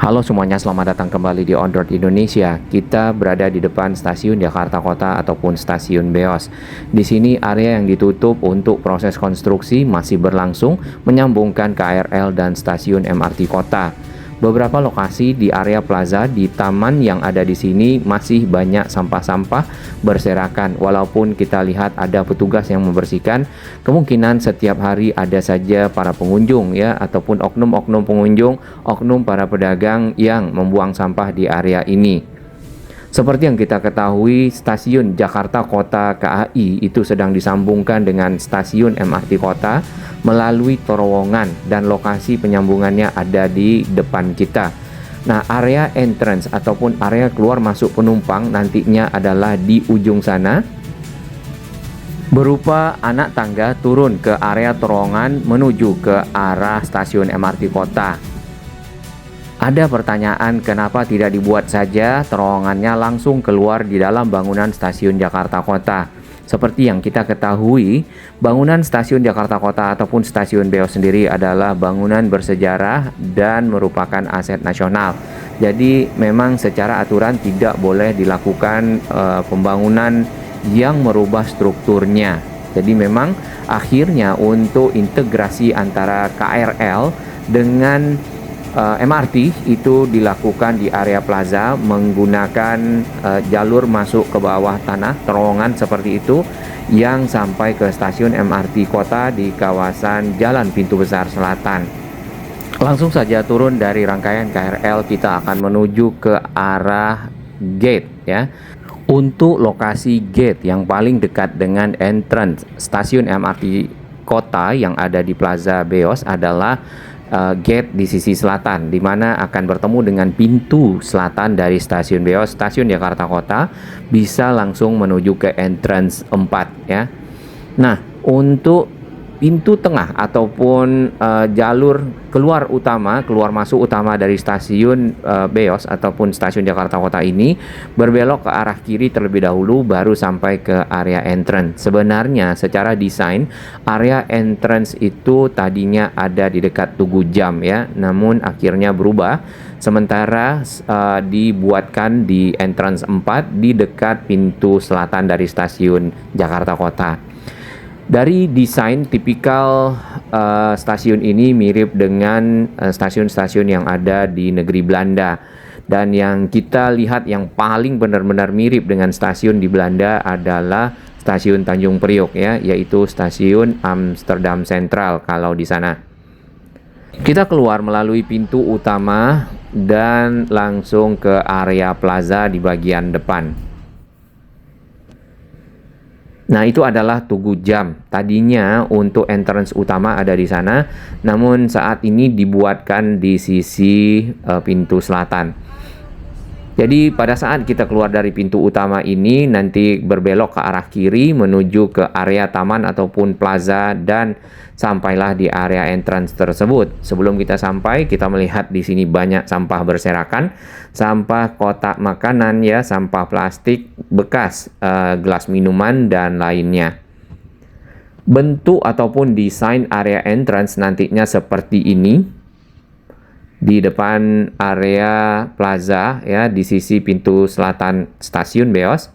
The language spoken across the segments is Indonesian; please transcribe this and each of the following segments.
Halo semuanya, selamat datang kembali di On Road Indonesia. Kita berada di depan stasiun Jakarta Kota ataupun stasiun Beos. Di sini area yang ditutup untuk proses konstruksi masih berlangsung menyambungkan KRL dan stasiun MRT Kota. Beberapa lokasi di area plaza di taman yang ada di sini masih banyak sampah-sampah berserakan. Walaupun kita lihat ada petugas yang membersihkan, kemungkinan setiap hari ada saja para pengunjung ya ataupun oknum-oknum pengunjung, oknum para pedagang yang membuang sampah di area ini. Seperti yang kita ketahui, stasiun Jakarta Kota KAI itu sedang disambungkan dengan stasiun MRT Kota melalui terowongan dan lokasi penyambungannya ada di depan kita. Nah, area entrance ataupun area keluar masuk penumpang nantinya adalah di ujung sana, berupa anak tangga turun ke area terowongan menuju ke arah stasiun MRT Kota. Ada pertanyaan kenapa tidak dibuat saja terowongannya langsung keluar di dalam bangunan stasiun Jakarta Kota. Seperti yang kita ketahui, bangunan stasiun Jakarta Kota ataupun stasiun Beos sendiri adalah bangunan bersejarah dan merupakan aset nasional. Jadi memang secara aturan tidak boleh dilakukan pembangunan yang merubah strukturnya. Jadi memang akhirnya untuk integrasi antara KRL dengan MRT itu dilakukan di area plaza menggunakan jalur masuk ke bawah tanah, terowongan seperti itu yang sampai ke stasiun MRT Kota di kawasan Jalan Pintu Besar Selatan. Langsung saja turun dari rangkaian KRL kita akan menuju ke arah gate ya. Untuk lokasi gate yang paling dekat dengan entrance stasiun MRT Kota yang ada di Plaza Beos adalah gate di sisi selatan, di mana akan bertemu dengan pintu selatan dari stasiun Beos, stasiun Jakarta Kota, bisa langsung menuju ke entrance 4 ya. Nah, untuk pintu tengah ataupun jalur keluar masuk utama dari stasiun Beos ataupun stasiun Jakarta Kota ini berbelok ke arah kiri terlebih dahulu baru sampai ke area entrance. Sebenarnya secara desain area entrance itu tadinya ada di dekat Tugu Jam ya, namun akhirnya berubah sementara dibuatkan di entrance 4 di dekat pintu selatan dari stasiun Jakarta Kota. Dari desain tipikal stasiun ini mirip dengan stasiun-stasiun yang ada di negeri Belanda. Dan yang kita lihat yang paling benar-benar mirip dengan stasiun di Belanda adalah stasiun Tanjung Priok ya, yaitu stasiun Amsterdam Central kalau di sana. Kita keluar melalui pintu utama dan langsung ke area plaza di bagian depan. Nah, itu adalah Tugu Jam. Tadinya untuk entrance utama ada di sana, namun saat ini dibuatkan di sisi pintu selatan. Jadi pada saat kita keluar dari pintu utama ini nanti berbelok ke arah kiri menuju ke area taman ataupun plaza dan sampailah di area entrance tersebut. Sebelum kita sampai, kita melihat di sini banyak sampah berserakan, sampah kotak makanan ya, sampah plastik bekas, gelas minuman dan lainnya. Bentuk ataupun desain area entrance nantinya seperti ini. Di depan area plaza ya, di sisi pintu selatan stasiun Beos.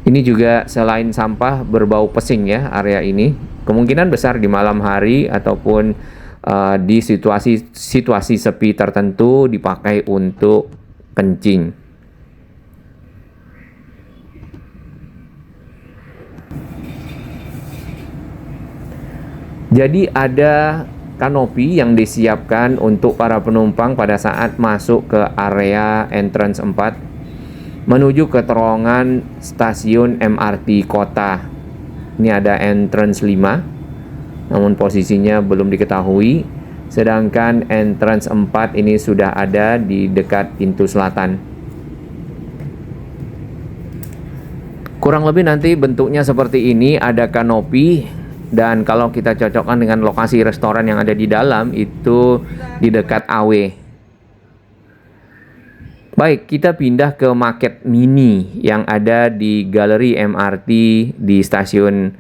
Ini juga selain sampah berbau pesing ya area ini. Kemungkinan besar di malam hari ataupun di situasi sepi tertentu dipakai untuk kencing. Jadi ada kanopi yang disiapkan untuk para penumpang pada saat masuk ke area entrance 4 menuju ke terowongan stasiun MRT Kota. Ini ada entrance 5, namun posisinya belum diketahui. Sedangkan entrance 4 ini sudah ada di dekat pintu selatan. Kurang lebih nanti bentuknya seperti ini, ada kanopi. Dan kalau kita cocokkan dengan lokasi restoran yang ada di dalam, itu di dekat AW. Baik, kita pindah ke market mini yang ada di galeri MRT di stasiun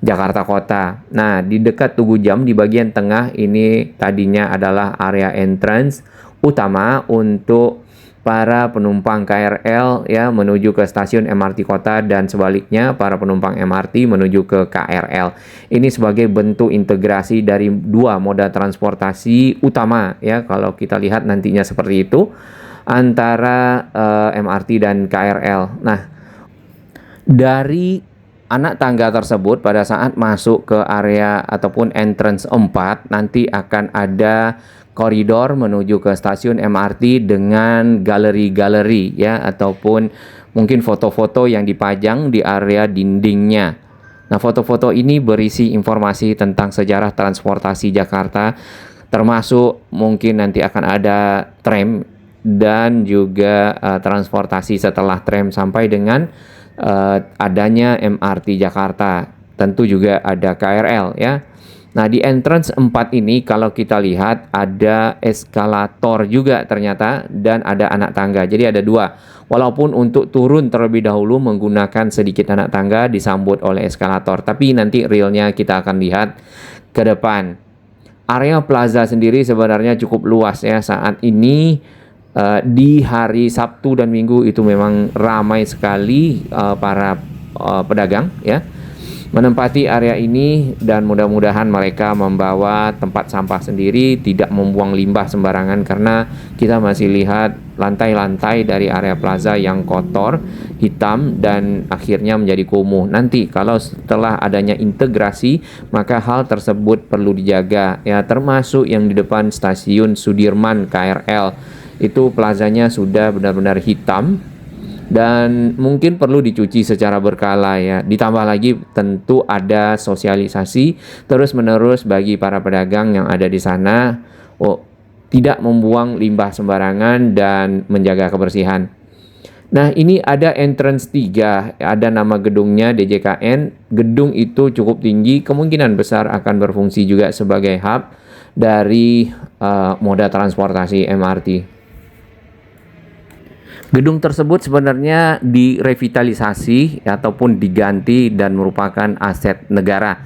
Jakarta Kota. Nah, di dekat Tugu Jam di bagian tengah ini tadinya adalah area entrance utama untuk para penumpang KRL ya menuju ke stasiun MRT Kota dan sebaliknya para penumpang MRT menuju ke KRL. Ini sebagai bentuk integrasi dari dua moda transportasi utama ya kalau kita lihat nantinya seperti itu antara MRT dan KRL. Nah, dari anak tangga tersebut pada saat masuk ke area ataupun entrance 4 nanti akan ada koridor menuju ke stasiun MRT dengan galeri-galeri ya ataupun mungkin foto-foto yang dipajang di area dindingnya. Nah, foto-foto ini berisi informasi tentang sejarah transportasi Jakarta termasuk mungkin nanti akan ada tram dan juga transportasi setelah tram sampai dengan adanya MRT Jakarta. Tentu juga ada KRL ya. Nah, di entrance 4 ini kalau kita lihat ada eskalator juga ternyata dan ada anak tangga. Jadi ada dua. Walaupun untuk turun terlebih dahulu menggunakan sedikit anak tangga disambut oleh eskalator. Tapi nanti realnya kita akan lihat ke depan. Area plaza sendiri sebenarnya cukup luas ya. Saat ini di hari Sabtu dan Minggu itu memang ramai sekali para pedagang ya menempati area ini dan mudah-mudahan mereka membawa tempat sampah sendiri, tidak membuang limbah sembarangan karena kita masih lihat lantai-lantai dari area plaza yang kotor, hitam dan akhirnya menjadi kumuh. Nanti kalau setelah adanya integrasi maka hal tersebut perlu dijaga ya, termasuk yang di depan stasiun Sudirman KRL. Itu plazanya sudah benar-benar hitam dan mungkin perlu dicuci secara berkala ya. Ditambah lagi tentu ada sosialisasi terus-menerus bagi para pedagang yang ada di sana tidak membuang limbah sembarangan dan menjaga kebersihan. Nah, ini ada entrance 3, ada nama gedungnya DJKN. Gedung itu cukup tinggi, kemungkinan besar akan berfungsi juga sebagai hub dari moda transportasi MRT. Gedung tersebut sebenarnya direvitalisasi ataupun diganti dan merupakan aset negara,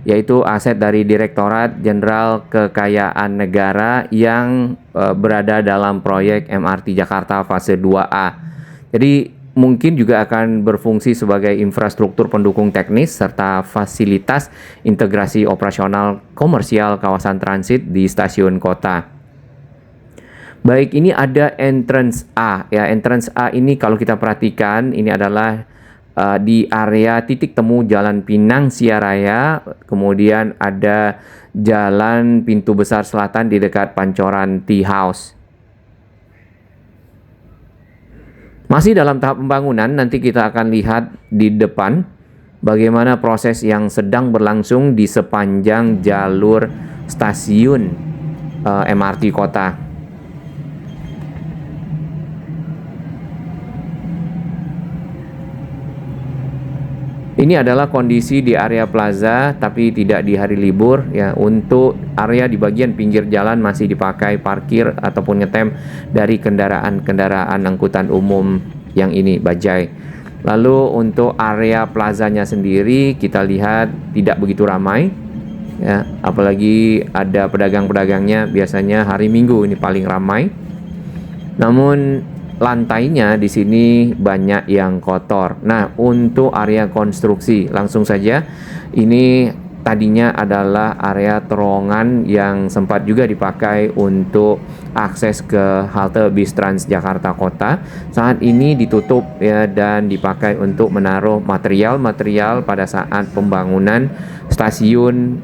yaitu aset dari Direktorat Jenderal Kekayaan Negara yang berada dalam proyek MRT Jakarta fase 2A. Jadi mungkin juga akan berfungsi sebagai infrastruktur pendukung teknis serta fasilitas integrasi operasional komersial kawasan transit di stasiun kota. Baik, ini ada entrance A ya. Entrance A ini kalau kita perhatikan ini adalah di area titik temu Jalan Pinang Siaraya, kemudian ada Jalan Pintu Besar Selatan di dekat Pancoran Tea House. Masih dalam tahap pembangunan, nanti kita akan lihat di depan bagaimana proses yang sedang berlangsung di sepanjang jalur stasiun MRT kota. Ini adalah kondisi di area plaza tapi tidak di hari libur ya. Untuk area di bagian pinggir jalan masih dipakai parkir ataupun ngetem dari kendaraan-kendaraan angkutan umum yang ini bajai. Lalu untuk area plazanya sendiri kita lihat tidak begitu ramai ya, apalagi ada pedagang-pedagangnya, biasanya hari Minggu ini paling ramai. Namun lantainya di sini banyak yang kotor. Nah, untuk area konstruksi langsung saja ini tadinya adalah area terowongan yang sempat juga dipakai untuk akses ke halte bis Transjakarta Kota. Saat ini ditutup ya dan dipakai untuk menaruh material-material pada saat pembangunan stasiun,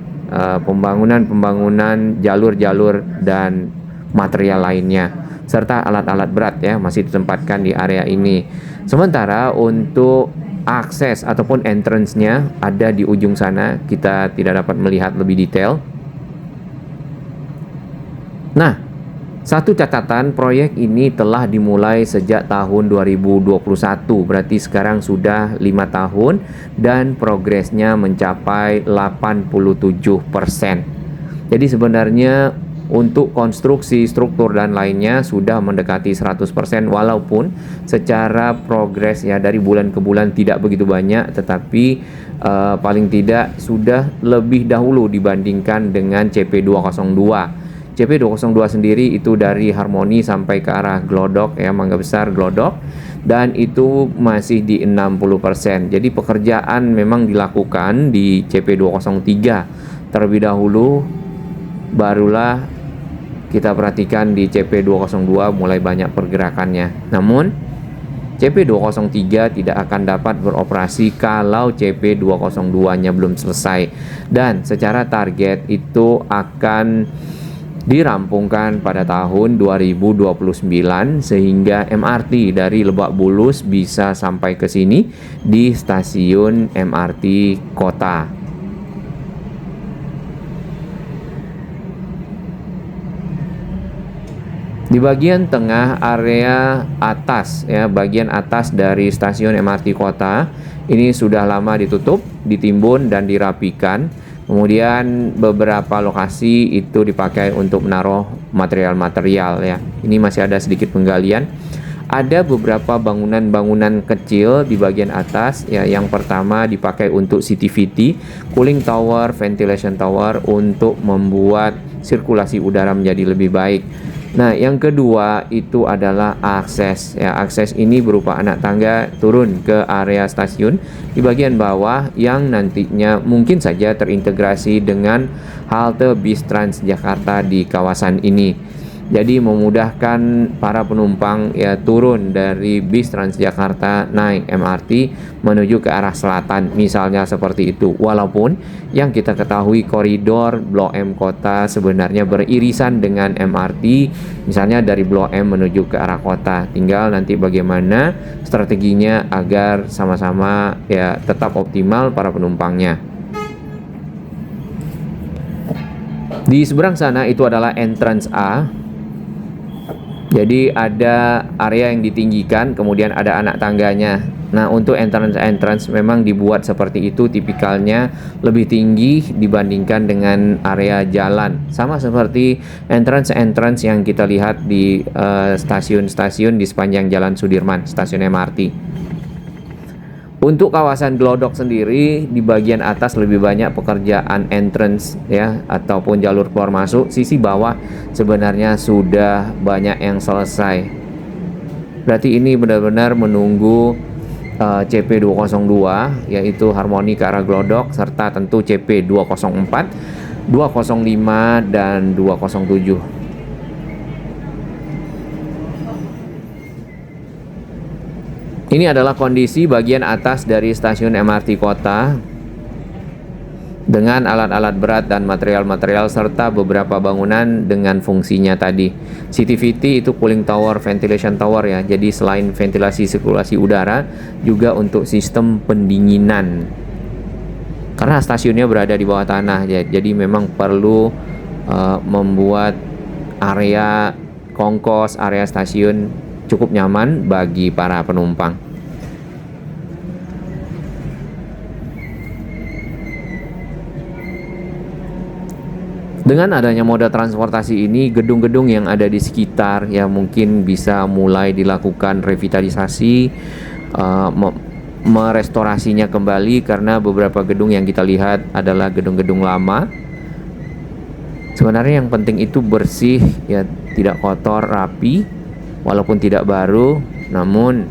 pembangunan jalur-jalur dan material lainnya, serta alat-alat berat ya masih ditempatkan di area ini. Sementara untuk akses ataupun entrance-nya ada di ujung sana, kita tidak dapat melihat lebih detail. Nah, satu catatan, proyek ini telah dimulai sejak tahun 2021, berarti sekarang sudah 5 tahun dan progresnya mencapai 87%. Jadi sebenarnya Untuk konstruksi, struktur dan lainnya sudah mendekati 100% walaupun secara progres ya dari bulan ke bulan tidak begitu banyak, tetapi paling tidak sudah lebih dahulu dibandingkan dengan CP202. CP202 sendiri itu dari Harmoni sampai ke arah Glodok ya, Mangga Besar Glodok, dan itu masih di 60%. Jadi pekerjaan memang dilakukan di CP203 terlebih dahulu, barulah kita perhatikan di CP202 mulai banyak pergerakannya. Namun CP203 tidak akan dapat beroperasi kalau CP202-nya belum selesai, dan secara target itu akan dirampungkan pada tahun 2029 sehingga MRT dari Lebak Bulus bisa sampai ke sini di stasiun MRT kota. Di bagian tengah area atas ya, bagian atas dari stasiun MRT kota ini sudah lama ditutup, ditimbun dan dirapikan. Kemudian beberapa lokasi itu dipakai untuk menaruh material-material ya. Ini masih ada sedikit penggalian. Ada beberapa bangunan-bangunan kecil di bagian atas ya. Yang pertama dipakai untuk CCTV, cooling tower, ventilation tower untuk membuat sirkulasi udara menjadi lebih baik. Nah, yang kedua itu adalah akses. Ya, akses ini berupa anak tangga turun ke area stasiun di bagian bawah yang nantinya mungkin saja terintegrasi dengan halte bis Transjakarta di kawasan ini. Jadi memudahkan para penumpang ya turun dari bis Transjakarta naik MRT menuju ke arah selatan, misalnya seperti itu. Walaupun yang kita ketahui koridor Blok M kota sebenarnya beririsan dengan MRT, misalnya dari Blok M menuju ke arah kota. Tinggal nanti bagaimana strateginya agar sama-sama ya tetap optimal para penumpangnya. Di seberang sana itu adalah entrance A. Jadi ada area yang ditinggikan, kemudian ada anak tangganya. Nah, untuk entrance memang dibuat seperti itu, tipikalnya lebih tinggi dibandingkan dengan area jalan. Sama seperti entrance yang kita lihat di stasiun-stasiun di sepanjang Jalan Sudirman, stasiun MRT. Untuk kawasan Glodok sendiri di bagian atas lebih banyak pekerjaan entrance ya ataupun jalur keluar masuk. Sisi bawah sebenarnya sudah banyak yang selesai. Berarti ini benar-benar menunggu CP202 yaitu Harmoni ke arah Glodok, serta tentu CP204, 205 dan 207. Ini adalah kondisi bagian atas dari stasiun MRT kota dengan alat-alat berat dan material-material serta beberapa bangunan dengan fungsinya tadi. CCTV itu cooling tower, ventilation tower ya. Jadi selain ventilasi sirkulasi udara juga untuk sistem pendinginan. Karena stasiunnya berada di bawah tanah ya. Jadi memang perlu membuat area kongkos, area stasiun cukup nyaman bagi para penumpang. Dengan adanya moda transportasi ini, gedung-gedung yang ada di sekitar ya mungkin bisa mulai dilakukan revitalisasi, merestorasinya kembali, karena beberapa gedung yang kita lihat adalah gedung-gedung lama. Sebenarnya yang penting itu bersih ya, tidak kotor, rapi. Walaupun tidak baru, namun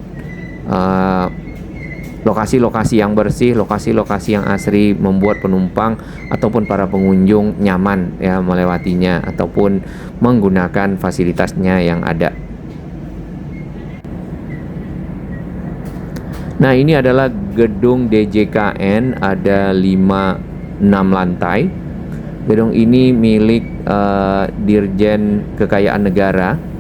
lokasi-lokasi yang bersih, lokasi-lokasi yang asri membuat penumpang ataupun para pengunjung nyaman ya melewatinya ataupun menggunakan fasilitasnya yang ada. Nah, ini adalah gedung DJKN, ada 5-6 lantai. Gedung ini milik Dirjen Kekayaan Negara.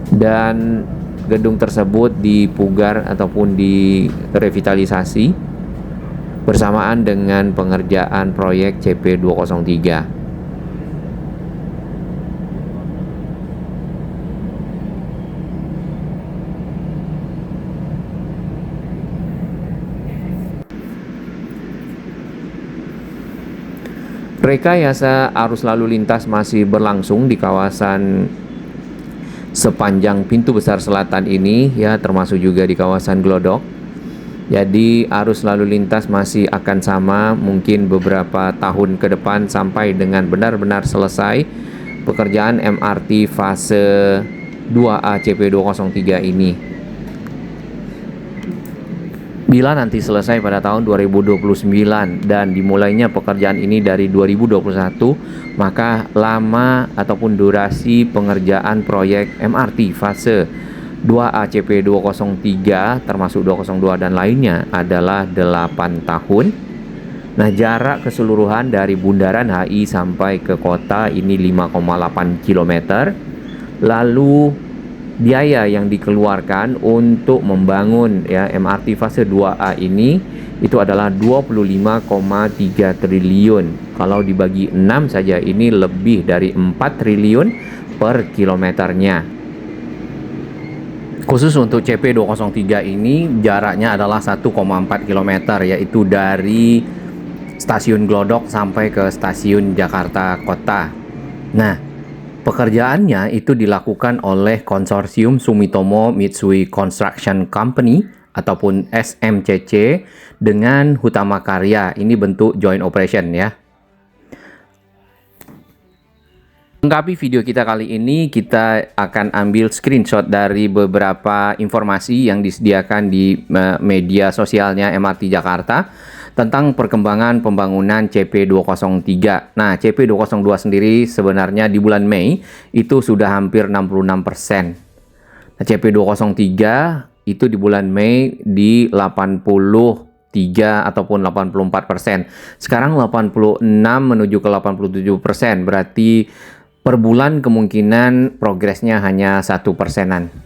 Dan gedung tersebut dipugar ataupun direvitalisasi bersamaan dengan pengerjaan proyek CP203. Rekayasa arus lalu lintas masih berlangsung di kawasan sepanjang pintu besar selatan ini ya, termasuk juga di kawasan Glodok. Jadi arus lalu lintas masih akan sama mungkin beberapa tahun ke depan sampai dengan benar-benar selesai pekerjaan MRT fase 2A CP203 ini. Bila nanti selesai pada tahun 2029 dan dimulainya pekerjaan ini dari 2021, maka lama ataupun durasi pengerjaan proyek MRT fase 2A CP203 termasuk 202 dan lainnya adalah 8 tahun. Nah, jarak keseluruhan dari Bundaran HI sampai ke kota ini 5,8 km. Lalu biaya yang dikeluarkan untuk membangun ya MRT fase 2A ini itu adalah 25,3 triliun. Kalau dibagi 6 saja ini lebih dari 4 triliun per kilometernya. Khusus untuk CP203 ini jaraknya adalah 1,4 km, yaitu dari stasiun Glodok sampai ke stasiun Jakarta Kota. Nah, pekerjaannya itu dilakukan oleh konsorsium Sumitomo Mitsui Construction Company ataupun SMCC dengan Hutama Karya. Ini bentuk joint operation ya. Lengkapi video kita kali ini, kita akan ambil screenshot dari beberapa informasi yang disediakan di media sosialnya MRT Jakarta tentang perkembangan pembangunan CP203. Nah, CP202 sendiri sebenarnya di bulan Mei itu sudah hampir 66%. Nah, CP203 itu di bulan Mei di 83 ataupun 84%. Sekarang 86 menuju ke 87%. Berarti per bulan kemungkinan progresnya hanya 1%-an.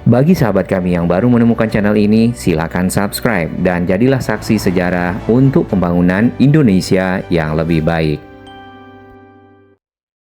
Bagi sahabat kami yang baru menemukan channel ini, silakan subscribe dan jadilah saksi sejarah untuk pembangunan Indonesia yang lebih baik.